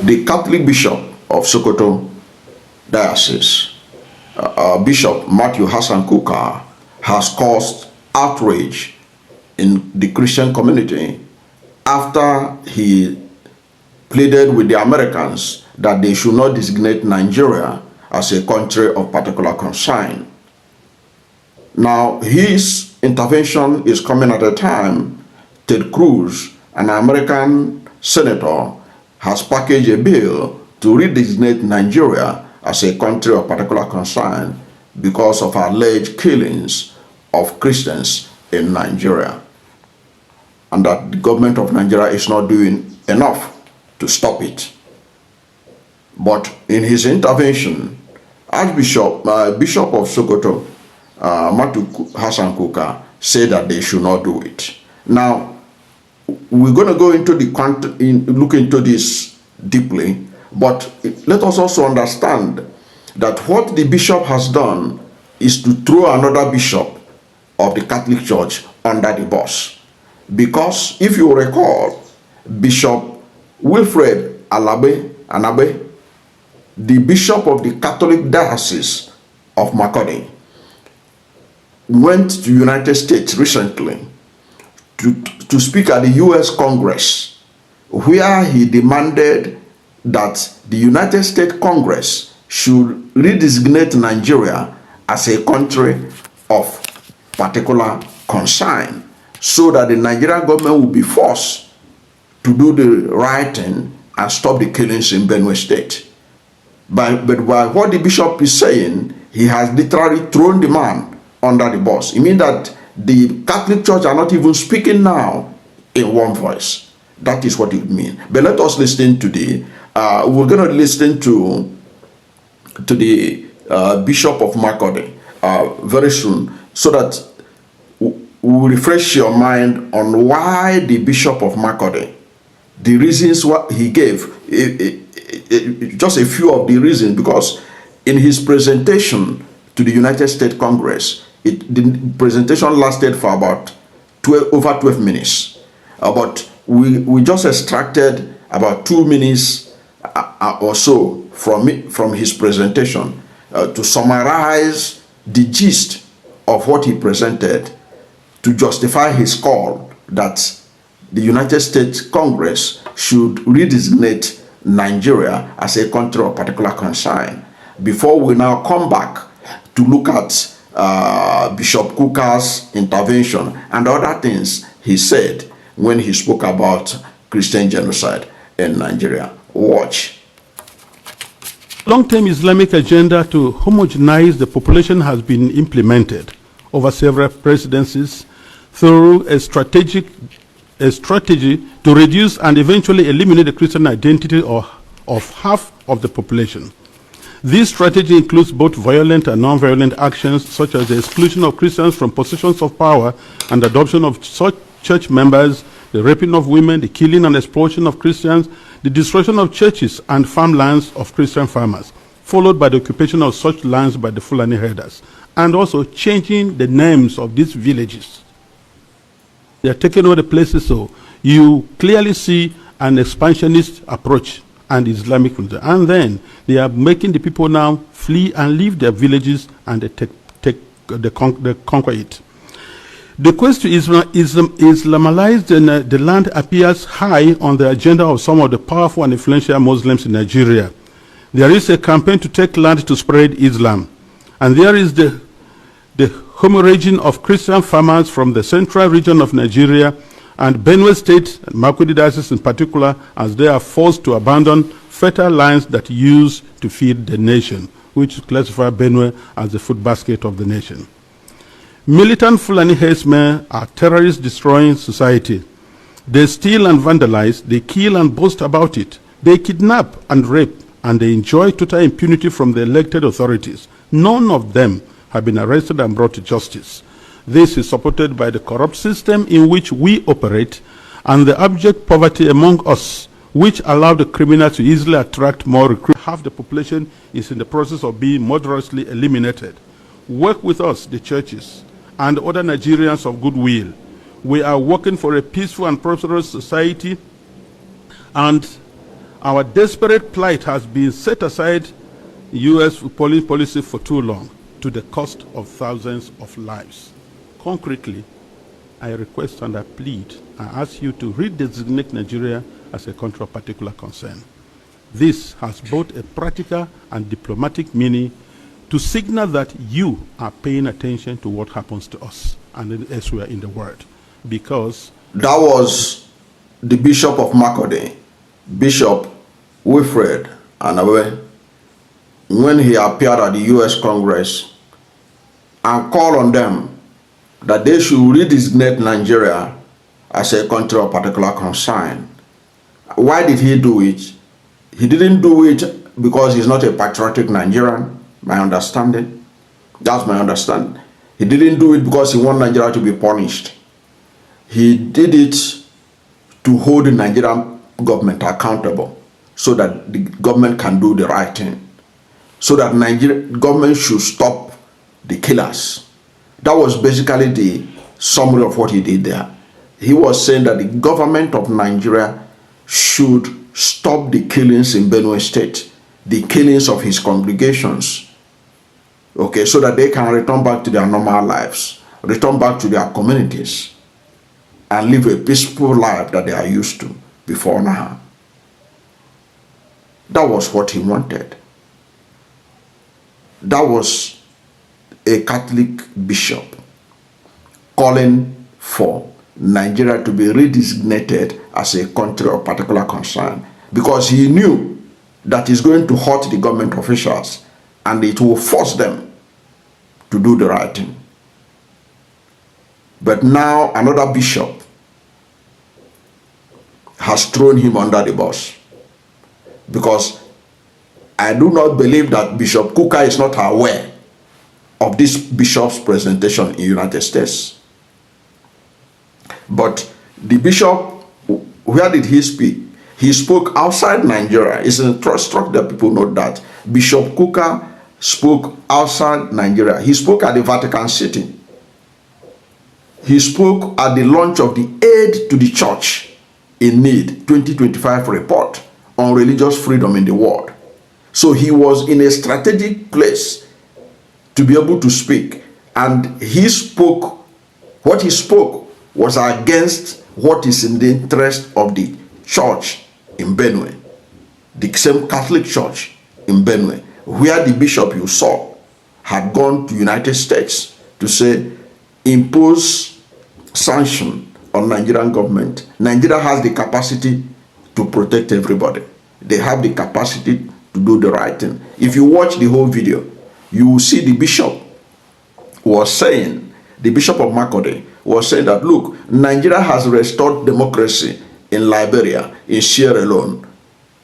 the Catholic Bishop of Sokoto Diocese, Bishop Matthew Hassan Kukah, has caused outrage in the Christian community after he pleaded with the Americans that they should not designate Nigeria as a country of particular concern. Now, his intervention is coming at a time Ted Cruz, an American senator, has packaged a bill to redesignate Nigeria as a country of particular concern because of alleged killings of Christians in Nigeria, and that the government of Nigeria is not doing enough to stop it. But in his intervention, Bishop of Sokoto, Matthew Hassan Kukah, said that they should not do it. Now, we're going to go into look into this deeply, but let us also understand that what the bishop has done is to throw another bishop of the Catholic Church under the bus. Because if you recall, Bishop Wilfred Anagbe, the bishop of the Catholic Diocese of Makurdi, went to United States recently to speak at the U.S. Congress, where he demanded that the United States Congress should redesignate Nigeria as a country of particular concern, so that the Nigerian government will be forced to do the right thing and stop the killings in Benue State. But by what the bishop is saying, he has literally thrown the man under the bus. It means that the Catholic Church are not even speaking now in one voice. That is what it means. But let us listen to we're going to listen to the Bishop of Makurdi very soon, so that we'll refresh your mind on why the Bishop of Makurdi, the reasons what he gave, just a few of the reasons, because in his presentation to the United States Congress, the presentation lasted for about over 12 minutes. But we just extracted about 2 minutes or so from his presentation to summarize the gist of what he presented to justify his call that the United States Congress should redesignate Nigeria as a country of particular concern. Before we now come back to look at Bishop Kukah's intervention and other things he said when he spoke about Christian genocide in Nigeria. Watch. Long-term Islamic agenda to homogenize the population has been implemented over several presidencies through a strategy to reduce and eventually eliminate the Christian identity of half of the population. This strategy includes both violent and non-violent actions, such as the exclusion of Christians from positions of power and adoption of such church members, the raping of women, the killing and exploitation of Christians, the destruction of churches and farmlands of Christian farmers, followed by the occupation of such lands by the Fulani herders, and also changing the names of these villages. They are taking over the places, so you clearly see an expansionist approach and Islamic religion. And then they are making the people now flee and leave their villages, and they conquer it. The quest to Islamalize the land appears high on the agenda of some of the powerful and influential Muslims in Nigeria. There is a campaign to take land to spread Islam, and there is the hemorrhaging of Christian farmers from the central region of Nigeria and Benue State, and Makurdi Diocese in particular, as they are forced to abandon fertile lands that used to feed the nation, which classify Benue as the food basket of the nation. Militant Fulani herdsmen are terrorists destroying society. They steal and vandalize, they kill and boast about it. They kidnap and rape, and they enjoy total impunity from the elected authorities. None of them have been arrested and brought to justice. This is supported by the corrupt system in which we operate and the abject poverty among us, which allow the criminals to easily attract more recruits. Half the population is in the process of being murderously eliminated. Work with us, the churches, and other Nigerians of goodwill. We are working for a peaceful and prosperous society, and Our desperate plight has been set aside U.S. policy for too long, to the cost of thousands of lives. Concretely, I request and I plead, I ask you to redesignate Nigeria as a country of particular concern. This has both a practical and diplomatic meaning to signal that you are paying attention to what happens to us and elsewhere in the world. Because that was the Bishop of Makurdi, Bishop Wilfred Anagbe, when he appeared at the U.S. Congress and called on them that they should redesignate Nigeria as a country of particular concern. Why did he do it? He didn't do it because he's not a patriotic Nigerian, my understanding. That's my understanding. He didn't do it because he wanted Nigeria to be punished. He did it to hold the Nigerian government accountable so that the government can do the right thing. So that Nigerian government should stop the killers. That was basically the summary of what he did there. He was saying that the government of Nigeria should stop the killings in Benue State, the killings of his congregations, okay, so that they can return back to their normal lives, return back to their communities, and live a peaceful life that they are used to before now. That was what he wanted. That was a Catholic bishop calling for Nigeria to be redesignated as a country of particular concern, because he knew that it's going to hurt the government officials and it will force them to do the right thing. But now another bishop has thrown him under the bus, because I do not believe that Bishop Kukah is not aware of this bishop's presentation in the United States. But the bishop, where did he speak? He spoke outside Nigeria. It's struck that people know that Bishop Kukah spoke outside Nigeria. He spoke at the Vatican City. He spoke at the launch of the Aid to the Church in Need 2025 report on religious freedom in the world. So he was in a strategic place to be able to speak. And he spoke, what he spoke was against what is in the interest of the church in Benue, the same Catholic church in Benue, where the bishop you saw had gone to United States to say, impose sanction on Nigerian government. Nigeria has the capacity to protect everybody. They have the capacity to do the right thing. If you watch the whole video, you will see the bishop was saying, the Bishop of Makurdi was saying that, look, Nigeria has restored democracy in Liberia, in Sierra Leone,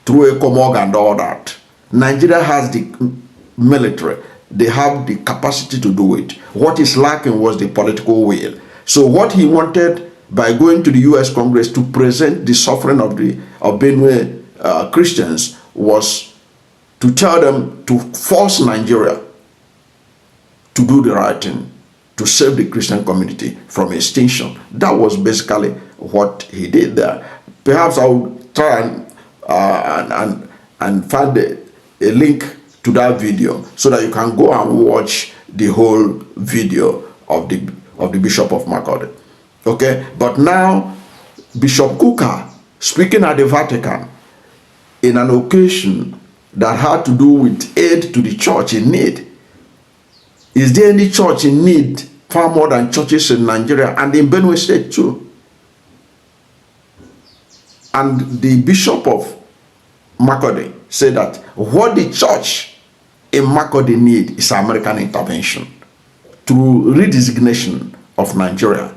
through ECOMOG and all that. Nigeria has the military. They have the capacity to do it. What is lacking was the political will. So what he wanted by going to the U.S. Congress to present the suffering of Benue Christians was to tell them to force Nigeria to do the right thing, to save the Christian community from extinction. That was basically what he did there. Perhaps I will try and find a link to that video so that you can go and watch the whole video of the Bishop of Makurdi. Okay, but now Bishop Kukah speaking at the Vatican in an occasion that had to do with aid to the church in need. Is there any church in need far more than churches in Nigeria and in Benue State too? And the Bishop of Makurdi said that what the church in Makurdi need is American intervention through redesignation of Nigeria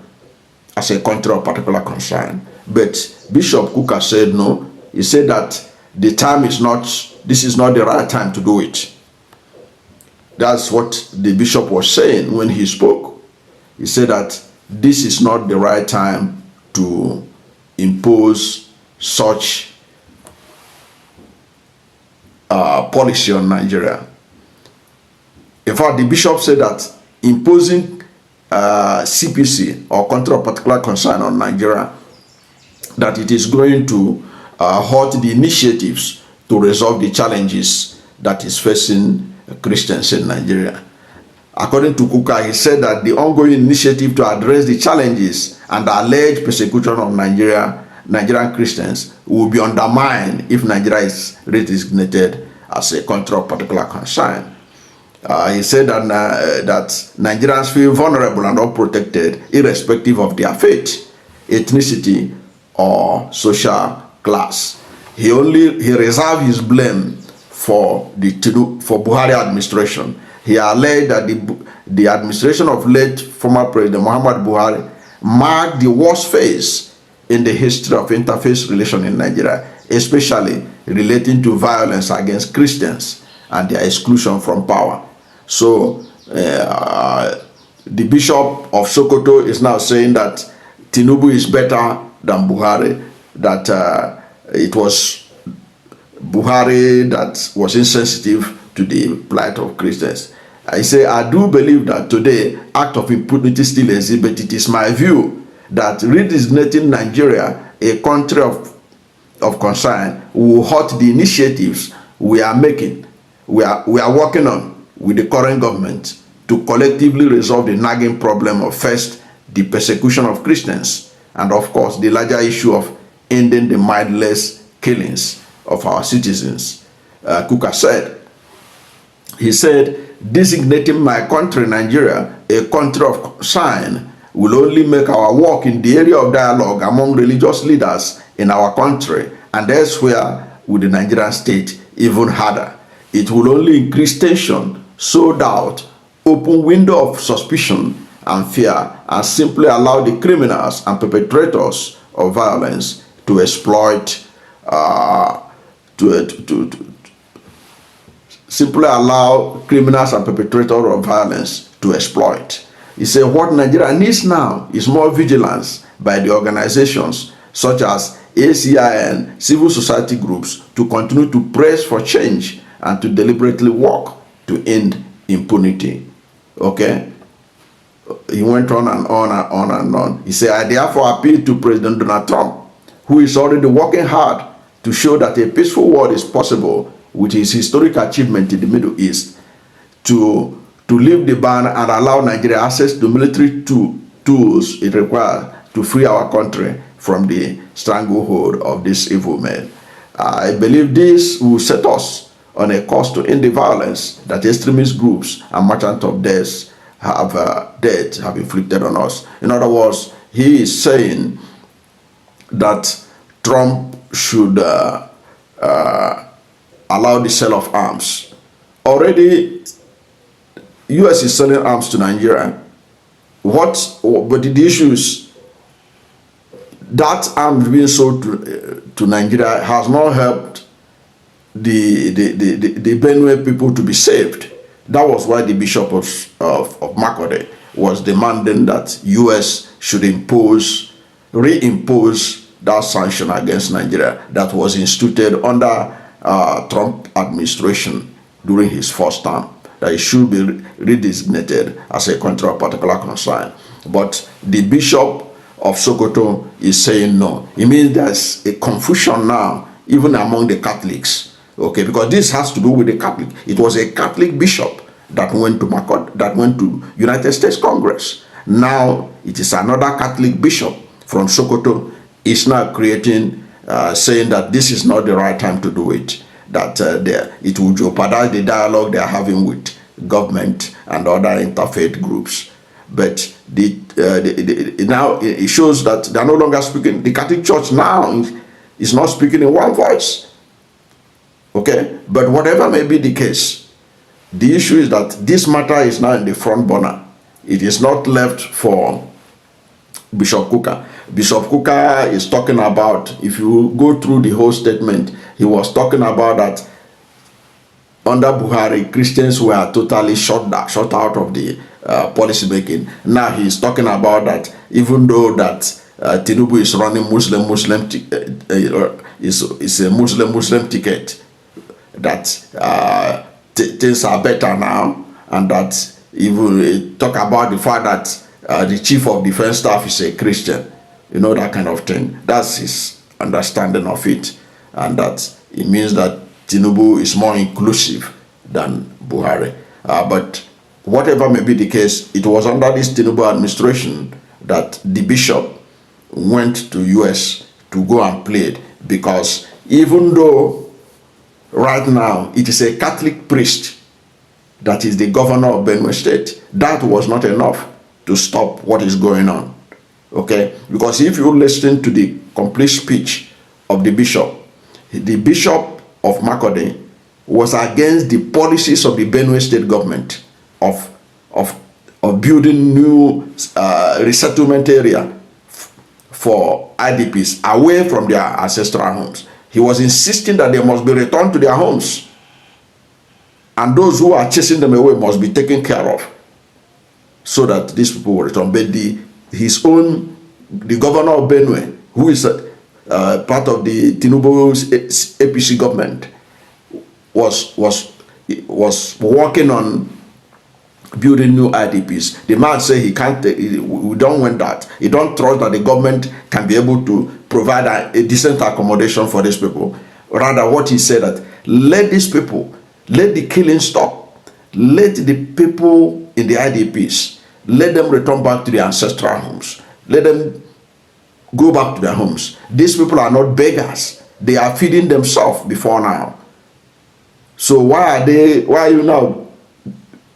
as a country of particular concern. But Bishop Kukah said no. He said that the time is not, this is not the right time to do it. That's what the bishop was saying when he spoke. He said that this is not the right time to impose such policy on Nigeria. In fact, the bishop said that imposing CPC or country of particular concern on Nigeria, that it is going to halt the initiatives to resolve the challenges that is facing Christians in Nigeria. According to Kukah, he said that the ongoing initiative to address the challenges and the alleged persecution of Nigerian Christians will be undermined if Nigeria is redesignated as a country of particular concern. He said that Nigerians feel vulnerable and unprotected irrespective of their faith, ethnicity, or social class. He reserved his blame for Buhari administration. He alleged that the administration of late former President Muhammad Buhari marked the worst phase in the history of interfaith relations in Nigeria, especially relating to violence against Christians and their exclusion from power. So the Bishop of Sokoto is now saying that Tinubu is better than Buhari, that it was Buhari that was insensitive to the plight of Christians. I say, I do believe that today, act of impunity still exhibit. It is my view that redesignating Nigeria a country of concern will halt the initiatives we are making, we are working on with the current government to collectively resolve the nagging problem of, first, the persecution of Christians, and of course, the larger issue of ending the mindless killings of our citizens. Kukah said, he said, designating my country, Nigeria, a country of concern will only make our work in the area of dialogue among religious leaders in our country and elsewhere with the Nigerian state even harder. It will only increase tension, sow doubt, open window of suspicion and fear, and simply allow the criminals and perpetrators of violence to exploit, simply allow criminals and perpetrators of violence to exploit. He said what Nigeria needs now is more vigilance by the organizations such as ACIN, civil society groups, to continue to press for change and to deliberately work to end impunity. Okay? He went on and on and on and on. He said, I therefore appeal to President Donald Trump, who is already working hard to show that a peaceful world is possible with his historic achievement in the Middle East, to lift the ban and allow Nigeria access to military tools it requires to free our country from the stranglehold of this evil man. I believe this will set us on a course to end the violence that extremist groups and merchants of death have inflicted on us. In other words, he is saying that Trump should allow the sale of arms. Already, U.S. is selling arms to Nigeria. But the issue is that arms being sold to Nigeria has not helped the Benue people to be saved. That was why the Bishop of Makurdi was demanding that U.S. should reimpose that sanction against Nigeria that was instituted under Trump administration during his first term, that it should be redesignated as a country of particular concern. But the Bishop of Sokoto is saying no. It means there's a confusion now, even among the Catholics. Okay, because this has to do with the Catholic. It was a Catholic bishop that went to United States Congress. Now it is another Catholic bishop from Sokoto is now creating, saying that this is not the right time to do it, that it will jeopardize the dialogue they are having with government and other interfaith groups. But now it shows that they are no longer speaking. The Catholic Church now is not speaking in one voice. Okay, but whatever may be the case, the issue is that this matter is now in the front burner. It is not left for Bishop Kukah. Bishop Kukah is talking about, if you go through the whole statement, he was talking about that under Buhari, Christians were totally shut out of the policy making. Now he is talking about that even though that Tinubu is running Muslim is a Muslim ticket, that things are better now, and that even talk about the fact that the chief of defense staff is a Christian, you know, that kind of thing. That's his understanding of it. and that it means that Tinubu is more inclusive than Buhari. But whatever may be the case, it was under this Tinubu administration that the bishop went to US to go and plead, because even though right now it is a Catholic priest that is the governor of Benue State, that was not enough to stop what is going on. Okay? Because if you listen to the complete speech of the bishop of Makurdi was against the policies of the Benue State government of building new resettlement area for IDPs away from their ancestral homes. He was insisting that they must be returned to their homes, and those who are chasing them away must be taken care of, so that these people will return. But the governor of Benue, who is part of the Tinubu's APC government, was working on building new IDPs. The man said he can't, we don't want that. He don't trust that the government can be able to provide a decent accommodation for these people. Rather, what he said, that let these people, let the killing stop. Let the people in the IDPs, let them return back to their ancestral homes. Let them go back to their homes. These people are not beggars. They are feeding themselves before now. So why are you now?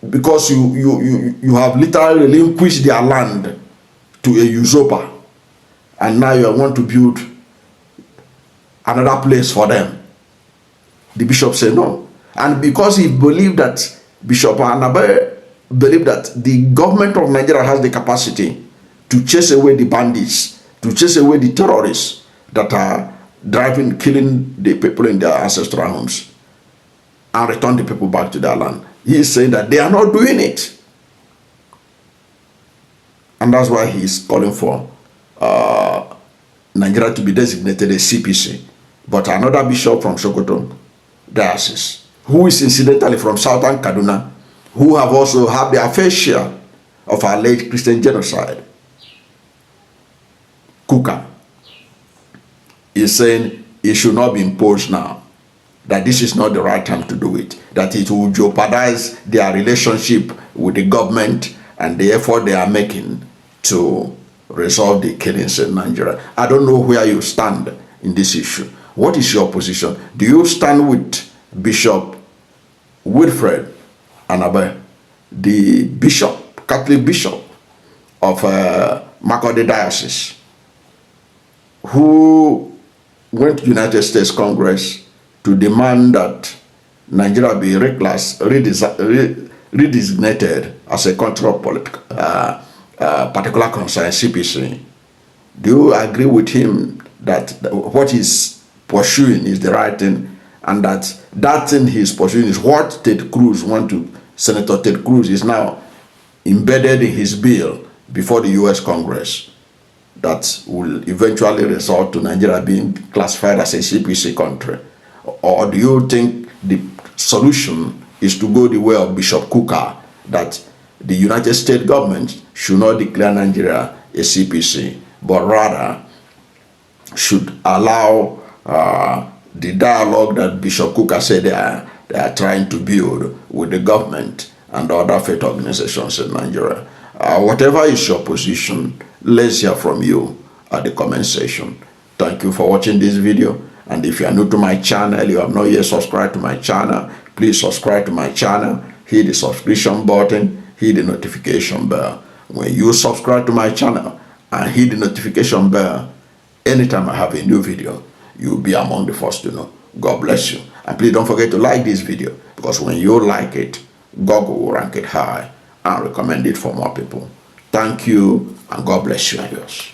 Because you have literally relinquished their land to a usurper, and now you want to build another place for them. The bishop said no. And because he believed that, Bishop Anagbe believed that the government of Nigeria has the capacity to chase away the bandits, to chase away the terrorists that are killing the people in their ancestral homes, and return the people back to their land. He is saying that they are not doing it. And that's why he is calling for Nigeria to be designated a CPC. But another bishop from Sokoto Diocese, who is incidentally from southern Kaduna, who have also had their fair share of alleged Christian genocide, Kukah, is saying it should not be imposed now, that this is not the right time to do it, that it will jeopardize their relationship with the government and the effort they are making to resolve the killings in Nigeria. I don't know where you stand in this issue. What is your position? Do you stand with Bishop Wilfred Anagbe, the bishop, Catholic bishop of Makurdi Diocese, who went to United States Congress to demand that Nigeria be redesignated as a country of particular concern, CPC? Do you agree with him that what he's pursuing is the right thing, and that thing he's pursuing is what Ted Cruz Senator Ted Cruz is now embedded in his bill before the US Congress, that will eventually result to Nigeria being classified as a CPC country? Or do you think the solution is to go the way of Bishop Kukah, that the United States government should not declare Nigeria a CPC, but rather should allow the dialogue that Bishop Kukah said they are trying to build with the government and other faith organizations in Nigeria? Whatever is your position, let's hear from you at the comment section. Thank you for watching this video. And if you are new to my channel, you have not yet subscribed to my channel, please subscribe to my channel, hit the subscription button, hit the notification bell. When you subscribe to my channel and hit the notification bell, anytime I have a new video, you'll be among the first to know. God bless you. And please don't forget to like this video, because when you like it, Google will rank it high and recommend it for more people. Thank you, and God bless you and yours.